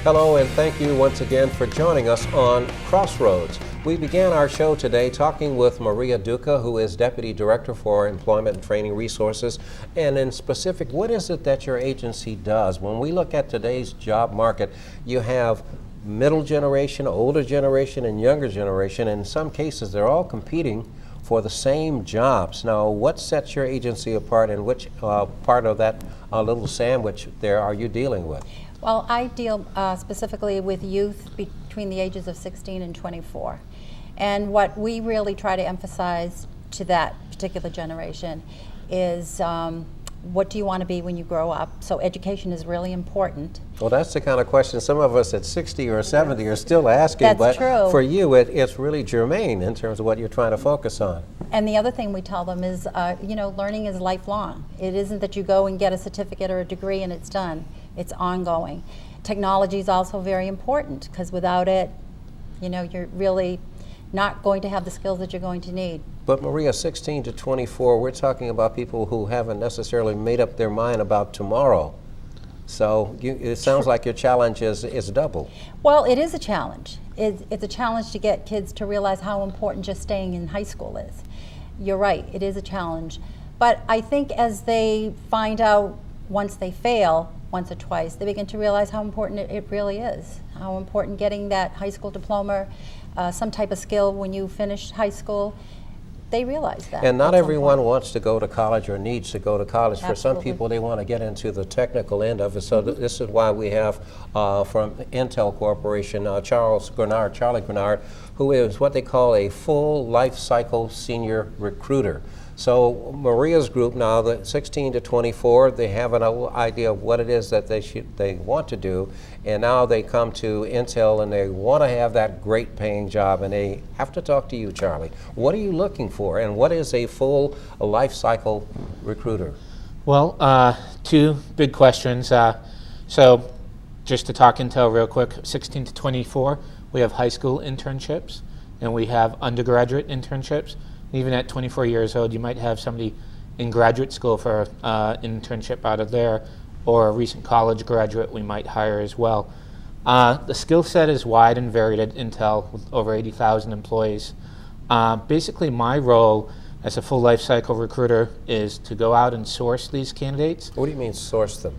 Hello, and thank you once again for joining us on Crossroads. We began our show today talking with Maria Duca, who is Deputy Director for Employment and Training Resources. And in specific, what is it that your agency does? When we look at today's job market, you have middle generation, older generation, and younger generation. And in some cases, they're all competing for the same jobs. Now, what sets your agency apart, and which part of that little sandwich there are you dealing with? Well, I deal specifically with youth between the ages of 16 and 24. And what we really try to emphasize to that particular generation is what do you want to be when you grow up? So education is really important. Well, that's the kind of question some of us at 60 or 70 are still asking. That's but true. For you, it's really germane in terms of what you're trying to focus on. And the other thing we tell them is, learning is lifelong. It isn't that you go and get a certificate or a degree and it's done. It's ongoing. Technology is also very important, because without it, you're really not going to have the skills that you're going to need. But Maria, 16 to 24, we're talking about people who haven't necessarily made up their mind about tomorrow. So it sounds like your challenge is double. Well, it is a challenge. It's a challenge to get kids to realize how important just staying in high school is. You're right, it is a challenge. But I think as they find out, once they fail once or twice, they begin to realize how important it really is. How important getting that high school diploma, some type of skill when you finish high school, they realize that. And not everyone wants to go to college or needs to go to college. Absolutely. For some people, they want to get into the technical end of it. So this is why we have from Intel Corporation, Charlie Grenard, who is what they call a full life cycle senior recruiter. So Maria's group now, the 16 to 24, they have an idea of what it is that they want to do, and now they come to Intel and they want to have that great paying job, and they have to talk to you, Charlie. What are you looking for, and what is a full life cycle recruiter? Well, two big questions. So just to talk Intel real quick, 16 to 24, we have high school internships and we have undergraduate internships. Even at 24 years old, you might have somebody in graduate school for internship out of there, or a recent college graduate we might hire as well. The skill set is wide and varied at Intel with over 80,000 employees. Basically, my role as a full life cycle recruiter is to go out and source these candidates. What do you mean source them?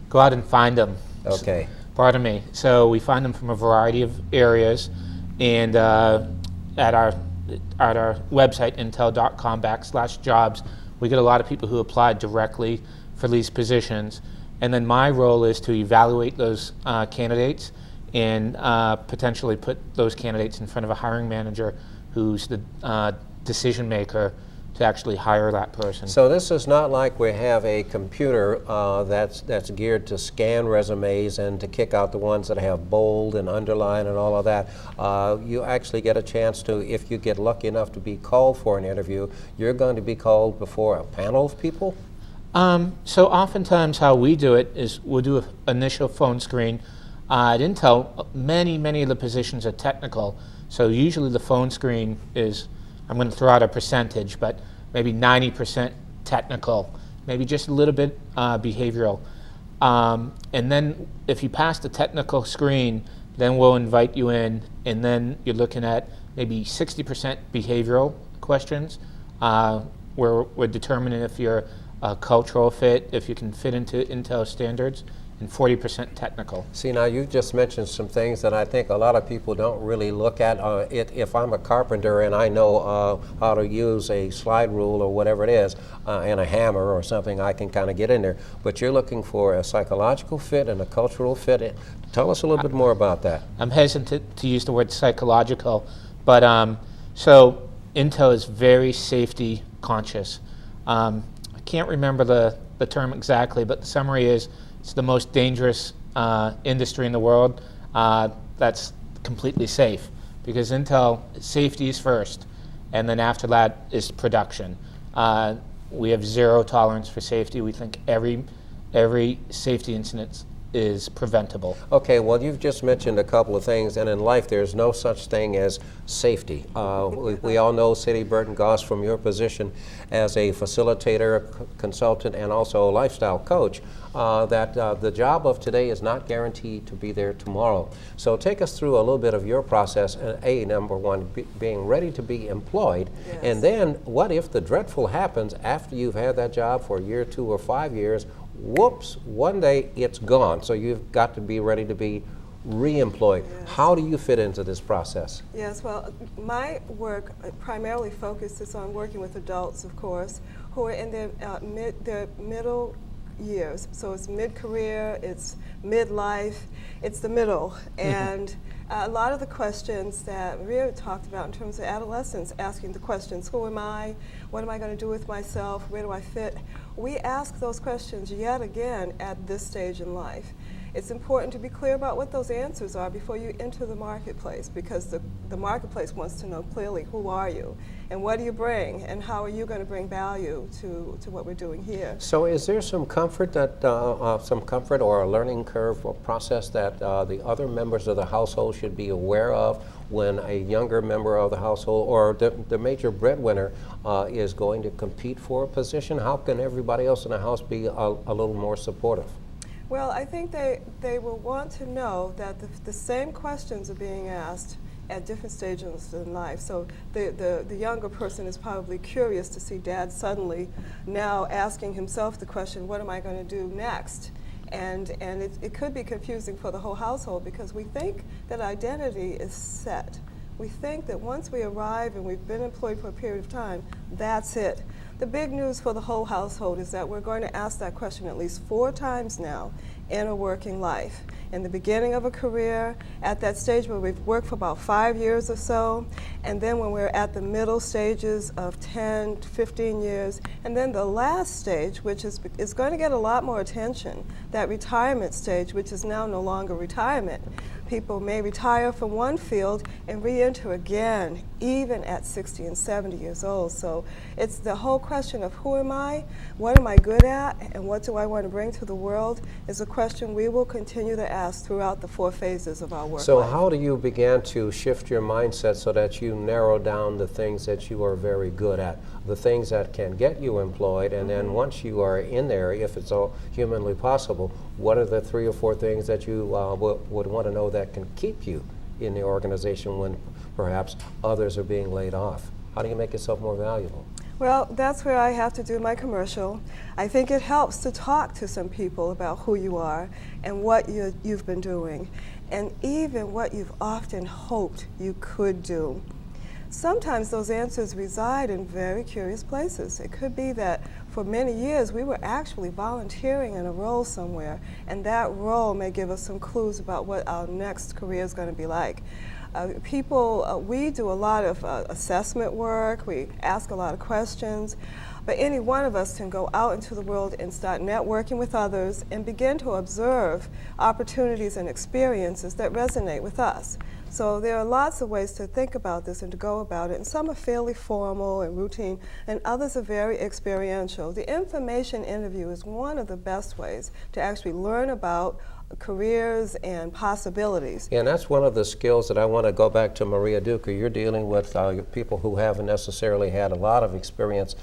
Go out and find them. Okay. Pardon me. So we find them from a variety of areas, and at our website, intel.com/jobs, we get a lot of people who applied directly for these positions. And then my role is to evaluate those candidates and potentially put those candidates in front of a hiring manager who's the decision maker to actually hire that person. So this is not like we have a computer that's geared to scan resumes and to kick out the ones that have bold and underline and all of that. You actually get a chance to, if you get lucky enough to be called for an interview, you're going to be called before a panel of people? So oftentimes how we do it is we'll do an initial phone screen. At Intel, many of the positions are technical, so usually the phone screen is, I'm going to throw out a percentage, but maybe 90% technical, maybe just a little bit behavioral. And then if you pass the technical screen, then we'll invite you in, and then you're looking at maybe 60% behavioral questions, where we're determining if you're a cultural fit, if you can fit into Intel standards, and 40% technical. See, now you just mentioned some things that I think a lot of people don't really look at. If I'm a carpenter and I know how to use a slide rule or whatever it is, and a hammer or something, I can kind of get in there. But you're looking for a psychological fit and a cultural fit. Tell us a little bit more about that. I'm hesitant to use the word psychological, but so Intel is very safety conscious. I can't remember the term exactly, but the summary is, it's the most dangerous industry in the world that's completely safe, because Intel, safety is first, and then after that is production. We have zero tolerance for safety. We think every safety incident is preventable. Okay, well, you've just mentioned a couple of things, and in life there's no such thing as safety. We all know, Sadie Burton Goss, from your position as a facilitator, consultant, and also a lifestyle coach, that the job of today is not guaranteed to be there tomorrow. So take us through a little bit of your process, and number one, being ready to be employed, Yes. and then what if the dreadful happens after you've had that job for a year, 2 or 5 years? Whoops, one day it's gone. So you've got to be ready to be re-employed. Yes. How do you fit into this process? Yes, well, my work primarily focuses on working with adults, of course, who are in their middle years. So it's mid-career, it's midlife, it's the middle. And a lot of the questions that Maria talked about in terms of adolescence, asking the questions, who am I? What am I going to do with myself? Where do I fit? We ask those questions yet again at this stage in life. It's important to be clear about what those answers are before you enter the marketplace, because the marketplace wants to know clearly who are you and what do you bring and how are you going to bring value to what we're doing here. So is there some comfort that or a learning curve or process that the other members of the household should be aware of when a younger member of the household or the major breadwinner is going to compete for a position? How can everybody else in the house be a little more supportive? Well, I think they will want to know that the same questions are being asked at different stages in life. So the younger person is probably curious to see Dad suddenly now asking himself the question, what am I going to do next? And it could be confusing for the whole household, because we think that identity is set. We think that once we arrive and we've been employed for a period of time, that's it. The big news for the whole household is that we're going to ask that question at least 4 times now in a working life. In the beginning of a career, at that stage where we've worked for about 5 years or so, and then when we're at the middle stages of 10, 15 years, and then the last stage, which is going to get a lot more attention, that retirement stage, which is now no longer retirement. People may retire from one field and re-enter again, even at 60 and 70 years old. So it's the whole question of who am I, what am I good at, and what do I want to bring to the world is a question we will continue to ask throughout the 4 phases of our work So life. how do you begin to shift your mindset so that you narrow down the things that you are very good at, the things that can get you employed, and then once you are in there, if it's all humanly possible, what are the 3 or 4 things that you would want to know that can keep you in the organization when perhaps others are being laid off? How do you make yourself more valuable? Well, that's where I have to do my commercial. I think it helps to talk to some people about who you are and what you've been doing, and even what you've often hoped you could do. Sometimes those answers reside in very curious places. It could be that for many years we were actually volunteering in a role somewhere, and that role may give us some clues about what our next career is going to be like. We do a lot of assessment work, we ask a lot of questions, but any one of us can go out into the world and start networking with others and begin to observe opportunities and experiences that resonate with us. So there are lots of ways to think about this and to go about it, and some are fairly formal and routine, and others are very experiential. The information interview is one of the best ways to actually learn about careers and possibilities. And that's one of the skills that I want to go back to Maria Duca. You're dealing with people who haven't necessarily had a lot of experience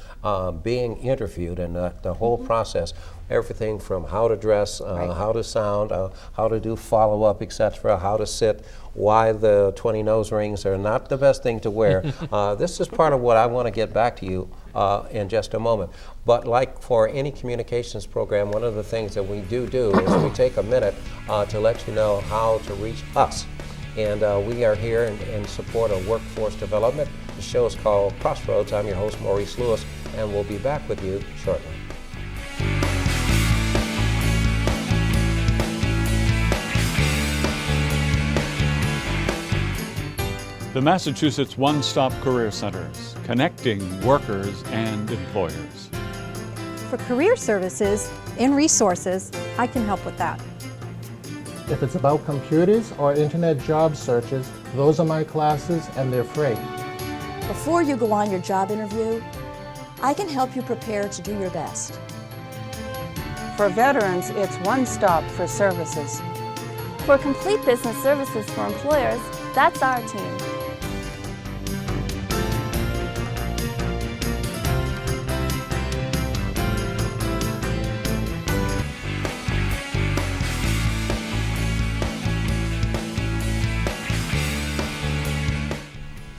being interviewed, and the whole process, everything from how to dress, how to sound, how to do follow-up, etc., how to sit, why the 20 nose rings are not the best thing to wear. This is part of what I want to get back to you in just a moment. But like for any communications program, one of the things that we do is we take a minute to let you know how to reach us. And we are here in support of workforce development. The show is called Crossroads. I'm your host, Maurice Lewis, and we'll be back with you shortly. The Massachusetts One-Stop Career Centers, connecting workers and employers. For career services and resources, I can help with that. If it's about computers or internet job searches, those are my classes and they're free. Before you go on your job interview, I can help you prepare to do your best. For veterans, it's one stop for services. For complete business services for employers, that's our team.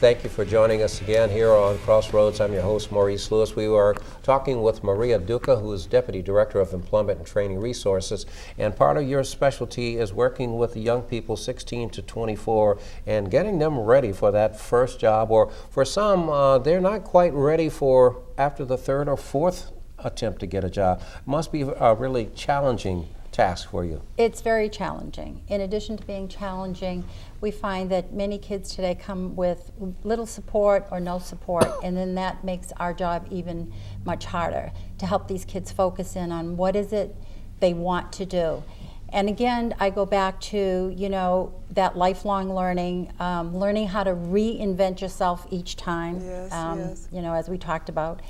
Thank you for joining us again here on Crossroads. I'm your host, Maurice Lewis. We are talking with Maria Duca, who is Deputy Director of Employment and Training Resources. And part of your specialty is working with the young people 16 to 24 and getting them ready for that first job. Or for some, they're not quite ready for after the third or fourth attempt to get a job. It must be a really challenging task for you. It's very challenging. In addition to being challenging, we find that many kids today come with little support or no support, and then that makes our job even much harder to help these kids focus in on what is it they want to do. And again, I go back to, you know, that lifelong learning, learning how to reinvent yourself each time, Yes. you know, as we talked about.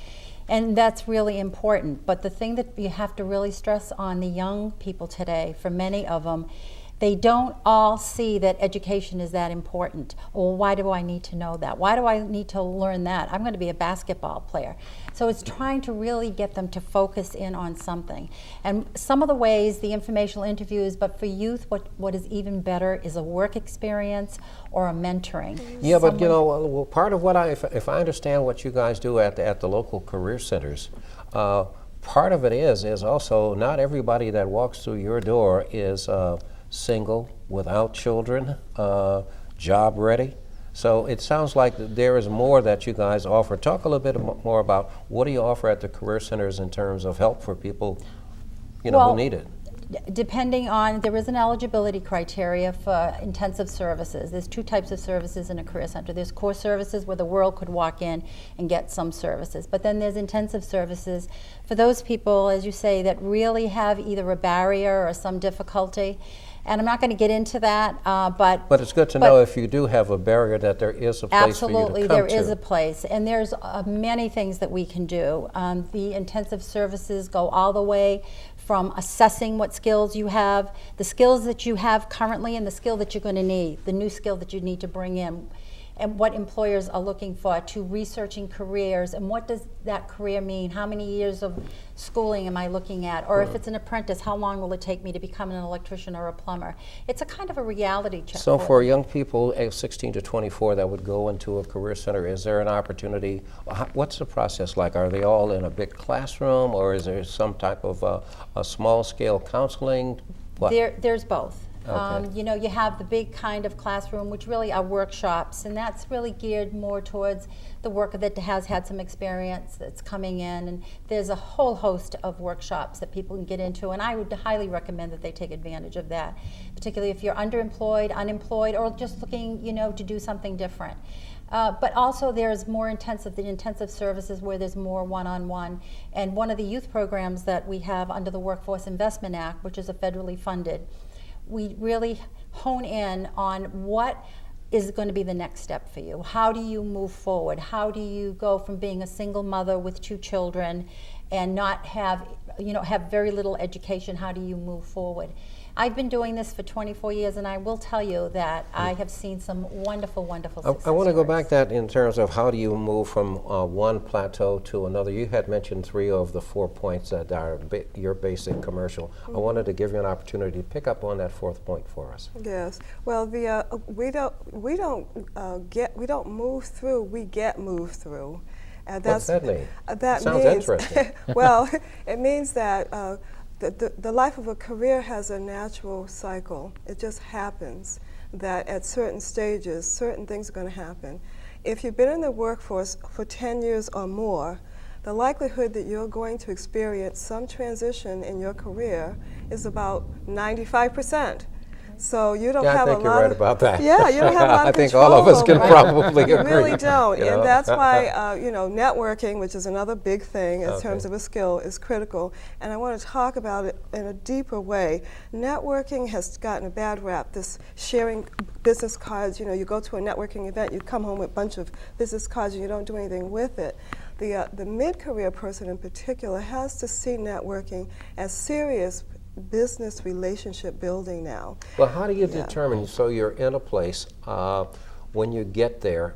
And that's really important. But the thing that you have to really stress on the young people today, for many of them, they don't all see that education is that important. Well, why do I need to know that? Why do I need to learn that? I'm going to be a basketball player. So it's trying to really get them to focus in on something. And some of the ways, the informational interviews, but for youth, what is even better is a work experience or a mentoring. Yeah, but you know, well, part of what if I understand what you guys do at the local career centers, part of it is also not everybody that walks through your door is single, without children, job ready. So it sounds like there is more that you guys offer. Talk a little bit more about what do you offer at the career centers in terms of help for people, you know, who need it. Depending on, there is an eligibility criteria for intensive services. There's two types of services in a career center. There's core services where the world could walk in and get some services. But then there's intensive services for those people, as you say, that really have either a barrier or some difficulty. And I'm not going to get into that, but it's good to know if you do have a barrier that there is a place for you to come to. Absolutely, there is a place, and there's many things that we can do. The intensive services go all the way from assessing what skills you have, the skills that you have currently and the skill that you're going to need, the new skill that you need to bring in, and what employers are looking for, to researching careers and what does that career mean, how many years of schooling am I looking at, or if it's an apprentice, how long will it take me to become an electrician or a plumber. It's a kind of a reality check. So for young people aged 16 to 24 that would go into a career center, is there an opportunity, what's the process like? Are they all in a big classroom, or is there some type of a small scale counseling? There's both. Okay. You know, you have the big kind of classroom, which really are workshops, and that's really geared more towards the worker that has had some experience that's coming in, and there's a whole host of workshops that people can get into, and I would highly recommend that they take advantage of that, particularly if you're underemployed, unemployed, or just looking, you know, to do something different. But also there's more intensive services where there's more one-on-one. And one of the youth programs that we have under the Workforce Investment Act, which is a federally funded, we really hone in on what is going to be the next step for you. How do you move forward? How do you go from being a single mother with 2 children and not have, you know, have very little education? How do you move forward? I've been doing this for 24 years, and I will tell you that I have seen some wonderful, wonderful success I want to go stories. back that in terms of how do you move from one plateau to another. You had mentioned 3 of the 4 points that are your basic commercial. I wanted to give you an opportunity to pick up on that 4th point for us. Yes. Well, we don't move through. We get moved through. What's that mean? That sounds means, interesting. Well, it means that the life of a career has a natural cycle. It just happens that at certain stages, certain things are going to happen. If you've been in the workforce for 10 years or more, the likelihood that you're going to experience some transition in your career is about 95%. So you don't Yeah, I have think a you're lot right of, about that. Yeah, you don't have a lot I of think control all of us can over it. probably You agree. really don't, you know? and that's why you know, networking, which is another big thing in Okay. terms of a skill, is critical. And I want to talk about it in a deeper way. Networking has gotten a bad rap. This sharing business cards, you know, you go to a networking event, you come home with a bunch of business cards, and you don't do anything with it. The mid-career person in particular has to see networking as serious business relationship building now. Well, how do you Yeah. determine, so you're in a place, when you get there,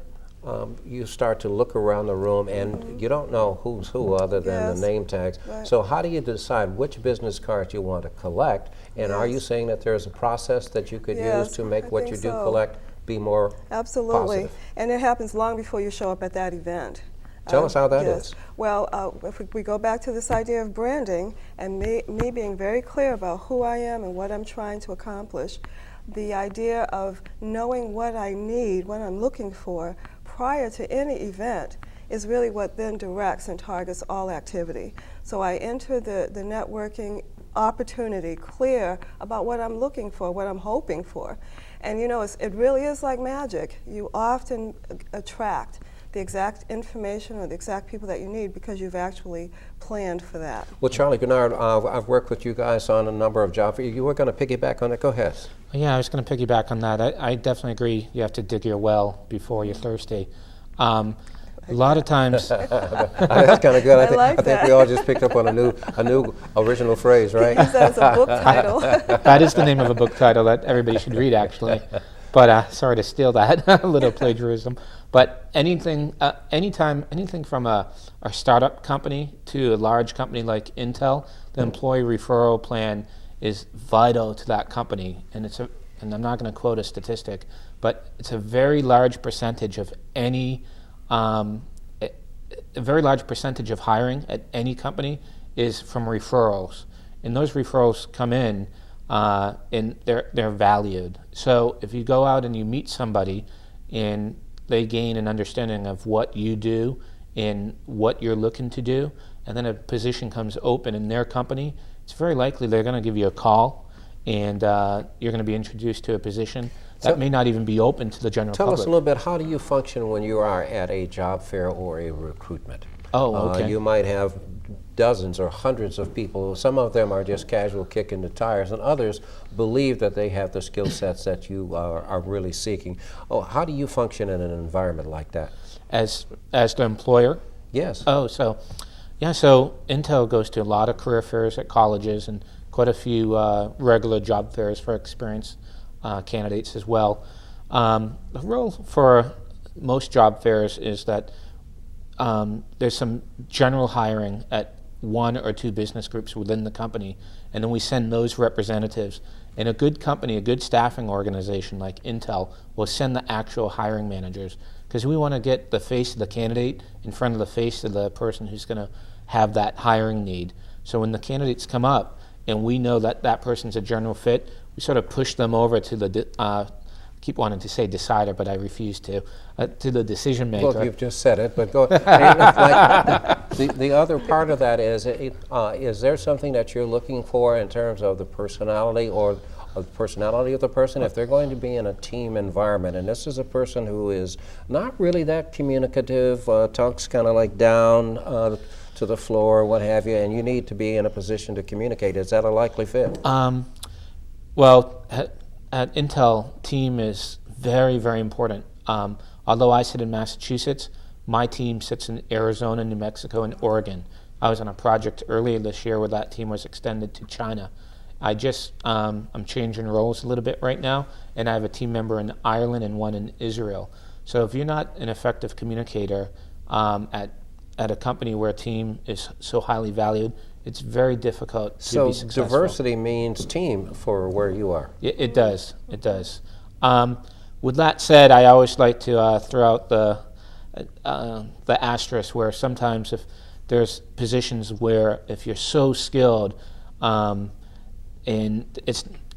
you start to look around the room and you don't know who's who other than Yes. the name tags. Right. So how do you decide which business cards you want to collect? And are you Yes. saying that there's a process that you could Yes, use to make I what think you do so. collect be more Absolutely. positive? And it happens long before you show up at that event. Tell us how that yes. is. Well, if we go back to this idea of branding and me being very clear about who I am and what I'm trying to accomplish, the idea of knowing what I need, what I'm looking for prior to any event is really what then directs and targets all activity. So I enter the networking opportunity clear about what I'm looking for, what I'm hoping for. And you know, it really is like magic. You often attract the exact information or the exact people that you need because you've actually planned for that. Well, Charlie Grenard, I've worked with you guys on a number of jobs. You were going to piggyback on it. Go ahead. Yeah, I was going to piggyback on that. I definitely agree. You have to dig your well before you're thirsty. A lot of times, That's kind of good. I like I think we that. all just picked up on a new original phrase, right? Use that as a book title. that is the name of a book title that everybody should read, actually. But sorry to steal that, a little plagiarism. But anything from a startup company to a large company like Intel, the employee referral plan is vital to that company. And and I'm not going to quote a statistic, but it's a very large percentage of any, a very large percentage of hiring at any company is from referrals. And those referrals come in, and they're valued. So if you go out and you meet somebody and they gain an understanding of what you do and what you're looking to do, and then a position comes open in their company, it's very likely they're going to give you a call and you're going to be introduced to a position that may not even be open to the general Tell public. us a little bit, how do you function when you are at a job fair or a recruitment? Oh, okay. You might have dozens or hundreds of people. Some of them are just casual kicking the tires, and others believe that they have the skill sets that you are really seeking. Oh, how do you function in an environment like that? As the employer? Yes. Oh, so Intel goes to a lot of career fairs at colleges and quite a few regular job fairs for experienced candidates as well. The role for most job fairs is that there's some general hiring at one or two business groups within the company, and then we send those representatives. And a good company, a good staffing organization like Intel will send the actual hiring managers, because we want to get the face of the candidate in front of the face of the person who's going to have that hiring need. So when the candidates come up and we know that that person's a general fit, we sort of push them over to the keep wanting to say decider, but I refuse to the decision maker. Well, you've just said it, but go. The other part of that is there something that you're looking for in terms of the personality or the personality of the person? If they're going to be in a team environment, and this is a person who is not really that communicative, tongue's kind of like down to the floor, what have you, and you need to be in a position to communicate, is that a likely fit? Well, at Intel, team is very, very important. Although I sit in Massachusetts, my team sits in Arizona, New Mexico, and Oregon. I was on a project earlier this year where that team was extended to China. I'm changing roles a little bit right now, and I have a team member in Ireland and one in Israel. So if you're not an effective communicator at a company where a team is so highly valued, it's very difficult to be successful. So diversity means team for where you are. It does. It does. With that said, I always like to throw out the asterisk where sometimes if there's positions where if you're so skilled and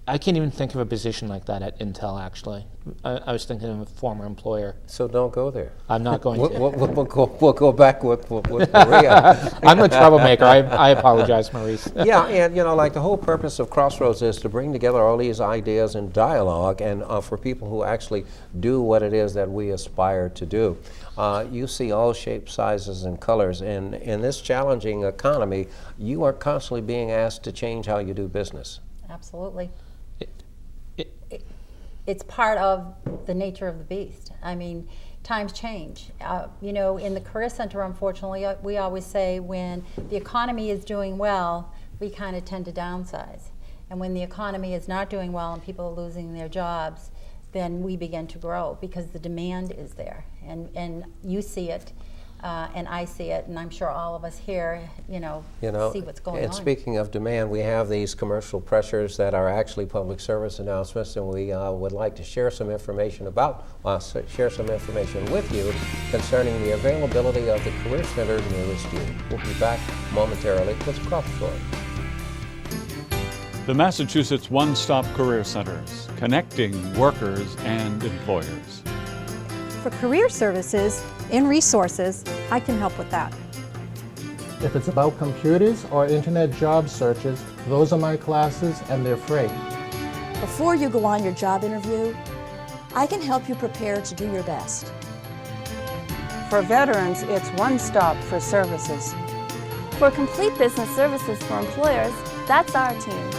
I can't even think of a position like that at Intel, actually. I was thinking of a former employer. So don't go there. I'm not going to. We'll go back with Maria. I'm a troublemaker. I apologize, Maurice. Yeah, and like the whole purpose of Crossroads is to bring together all these ideas in dialogue, and for people who actually do what it is that we aspire to do. You see all shapes, sizes, and colors, and in this challenging economy, you are constantly being asked to change how you do business. Absolutely. It's part of the nature of the beast. I mean, times change. In the Career Center, unfortunately, we always say when the economy is doing well, we kind of tend to downsize. And when the economy is not doing well and people are losing their jobs, then we begin to grow because the demand is there. And you see it, and I see it, and I'm sure all of us here, see what's going on. And speaking of demand, we have these commercial pressures that are actually public service announcements, and we would like to share some information with you concerning the availability of the Career Center nearest you. We'll be back momentarily with Crossroads. The Massachusetts One-Stop Career Centers, connecting workers and employers. For career services and resources, I can help with that. If it's about computers or internet job searches, those are my classes and they're free. Before you go on your job interview, I can help you prepare to do your best. For veterans, it's one stop for services. For complete business services for employers, that's our team.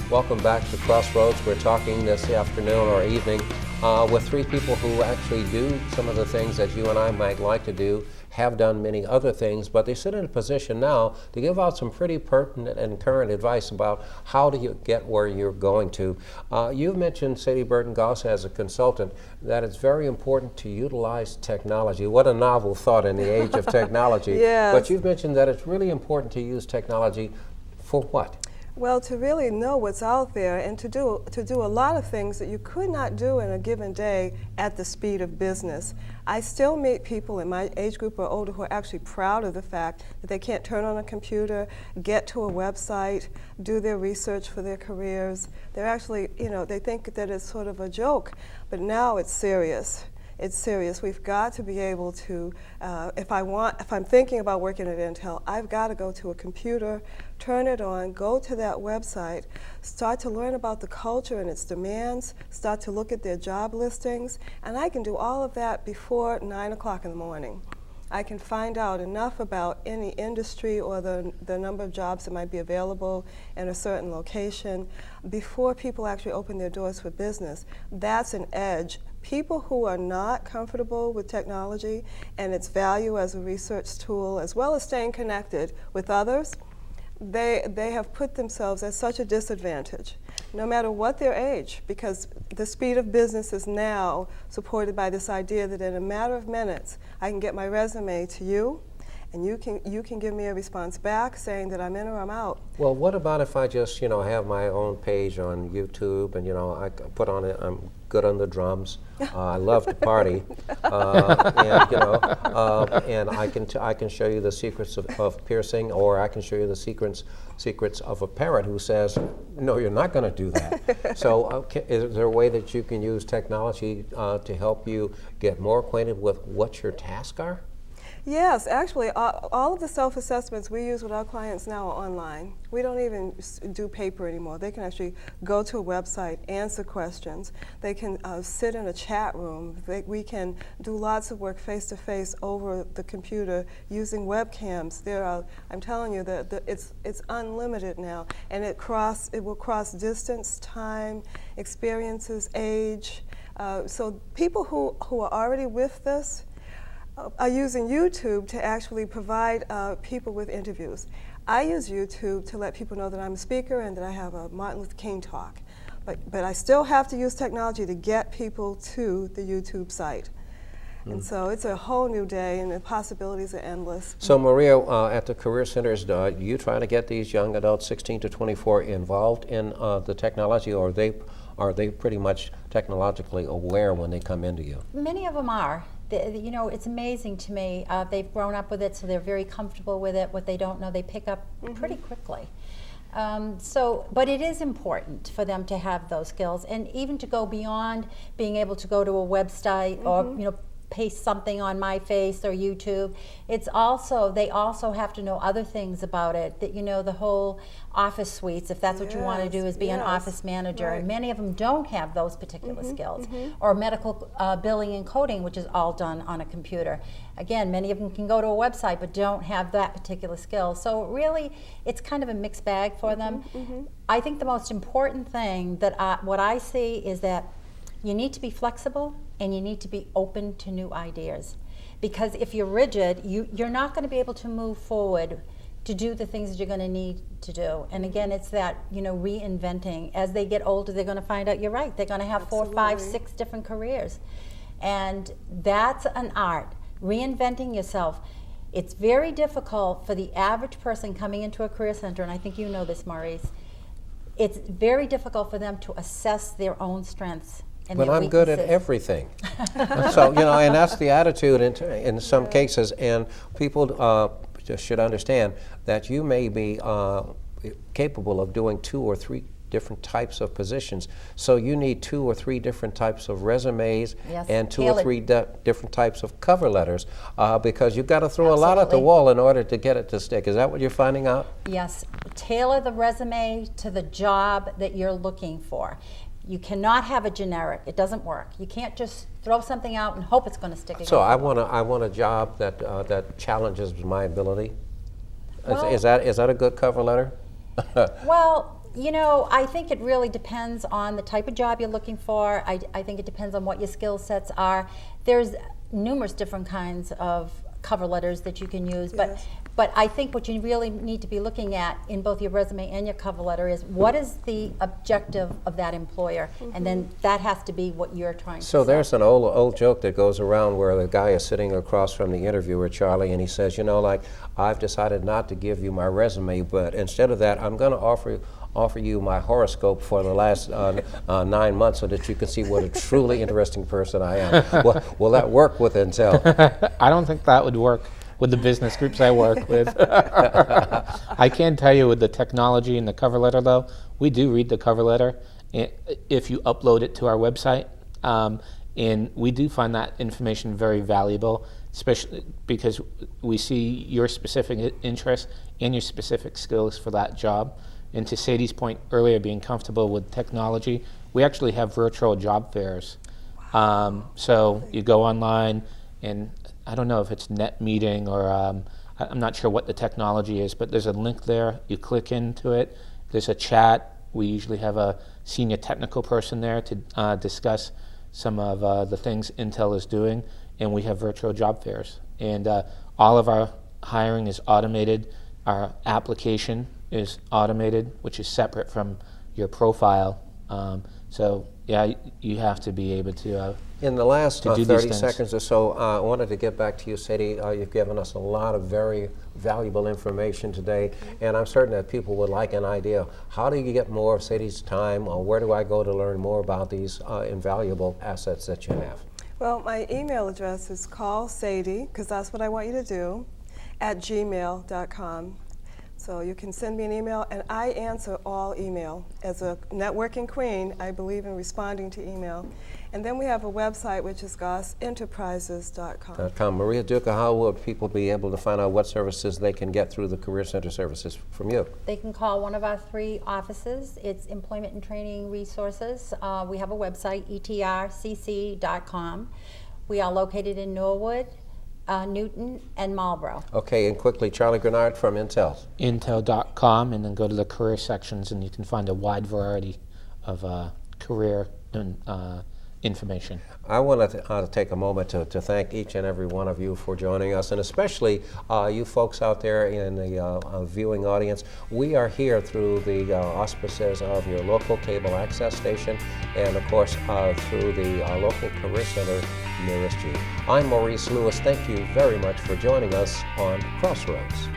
Welcome back to Crossroads. We're talking this afternoon or evening with three people who actually do some of the things that you and I might like to do, have done many other things, but they sit in a position now to give out some pretty pertinent and current advice about how do you get where you're going to. You've mentioned, Sadie Burton-Goss, as a consultant, that it's very important to utilize technology. What a novel thought in the age of technology. Yes. But you've mentioned that it's really important to use technology for what? Well, to really know what's out there and to do a lot of things that you could not do in a given day at the speed of business. I still meet people in my age group or older who are actually proud of the fact that they can't turn on a computer, get to a website, do their research for their careers. They're actually, they think that it's sort of a joke, but now it's serious. It's serious. We've got to be able to, if I'm thinking about working at Intel, I've got to go to a computer, turn it on, go to that website, start to learn about the culture and its demands, start to look at their job listings, and I can do all of that before 9 o'clock in the morning. I can find out enough about any industry or the number of jobs that might be available in a certain location before people actually open their doors for business. That's an edge. People who are not comfortable with technology and its value as a research tool, as well as staying connected with others, they have put themselves at such a disadvantage, no matter what their age, because the speed of business is now supported by this idea that in a matter of minutes, I can get my resume to you, and you can give me a response back saying that I'm in or I'm out. Well, what about if I just, have my own page on YouTube and, I put on it, I'm good on the drums. I love to party, and I can show you the secrets of piercing, or I can show you the secrets of a parent who says, no, you're not going to do that. So is there a way that you can use technology to help you get more acquainted with what your tasks are? Yes, actually, all of the self-assessments we use with our clients now are online. We don't even do paper anymore. They can actually go to a website, answer questions. They can sit in a chat room. We can do lots of work face-to-face over the computer using webcams. I'm telling you that it's unlimited now, and it will cross distance, time, experiences, age. So people who are already with this are using YouTube to actually provide people with interviews. I use YouTube to let people know that I'm a speaker and that I have a Martin Luther King talk. But I still have to use technology to get people to the YouTube site. And so it's a whole new day, and the possibilities are endless. So Maria, at the Career Centers, you try to get these young adults 16 to 24 involved in the technology, or are they pretty much technologically aware when they come into you? Many of them are. You know, it's amazing to me. They've grown up with it, so they're very comfortable with it. What they don't know, they pick up pretty quickly. But it is important for them to have those skills, and even to go beyond being able to go to a website or, you know, paste something on MyFace or YouTube. It's also, they also have to know other things about it, that, you know, the whole office suites, if that's what you want to do, is be an office manager. Right. And many of them don't have those particular skills. Or medical billing and coding, which is all done on a computer. Again, many of them can go to a website but don't have that particular skill. So really, it's kind of a mixed bag for them. I think the most important thing that what I see is that you need to be flexible and you need to be open to new ideas. Because if you're rigid, you're not going to be able to move forward to do the things that you're going to need to do. And again, it's that, you know, reinventing. As they get older, they're going to find out, you're right, they're going to have 4, 5, 6 different careers. And that's an art, reinventing yourself. It's very difficult for the average person coming into a career center, and I think you know this, Maurice. It's very difficult for them to assess their own strengths. But I'm good at everything. So, you know, and that's the attitude in some cases. And people just should understand that you may be capable of doing 2 or 3 different types of positions. So you need 2 or 3 different types of resumes and 2 or 3 different types of cover letters because you've got to throw a lot at the wall in order to get it to stick. Is that what you're finding out? Yes. Tailor the resume to the job that you're looking for. You cannot have a generic. It doesn't work. You can't just throw something out and hope it's going to stick again. So I want a job that challenges my ability. Well, is that a good cover letter? Well, you know, I think it really depends on the type of job you're looking for. I think it depends on what your skill sets are. There's numerous different kinds of cover letters that you can use, but I think what you really need to be looking at in both your resume and your cover letter is what is the objective of that employer, and then that has to be what you're trying to say. So there's an old joke that goes around where the guy is sitting across from the interviewer, Charlie, and he says, you know, like, I've decided not to give you my resume, but instead of that, I'm going to offer you my horoscope for the last 9 months so that you can see what a truly interesting person I am. Will that work with Intel? I don't think that would work with the business groups I work with. I can tell you with the technology and the cover letter, though, we do read the cover letter if you upload it to our website. And we do find that information very valuable, especially because we see your specific interests and your specific skills for that job. And to Sadie's point earlier, being comfortable with technology, we actually have virtual job fairs. So you go online, and I don't know if it's Net Meeting or I'm not sure what the technology is, but there's a link there. You click into it. There's a chat. We usually have a senior technical person there to discuss some of the things Intel is doing, and we have virtual job fairs. And all of our hiring is automated. Our application is automated, which is separate from your profile. So yeah, you have to be able to in the last to do 30 seconds or so, I wanted to get back to you, Sadie. You've given us a lot of very valuable information today, and I'm certain that people would like an idea. How do you get more of Sadie's time, or where do I go to learn more about these invaluable assets that you have? Well, my email address is callsadie, because that's what I want you to do, @gmail.com. So you can send me an email, and I answer all email. As a networking queen, I believe in responding to email. And then we have a website, which is gossenterprises.com. Maria Duca, how would people be able to find out what services they can get through the Career Center services from you? They can call one of our 3 offices. It's Employment and Training Resources. We have a website, etrcc.com. We are located in Norwood, Newton, and Marlboro. Okay, and quickly, Charlie Grenard from Intel. Intel.com, and then go to the career sections, and you can find a wide variety of career information. I want to take a moment to thank each and every one of you for joining us, and especially you folks out there in the viewing audience. We are here through the auspices of your local cable access station, and of course through the local Career Center nearest you. I'm Maurice Lewis. Thank you very much for joining us on Crossroads.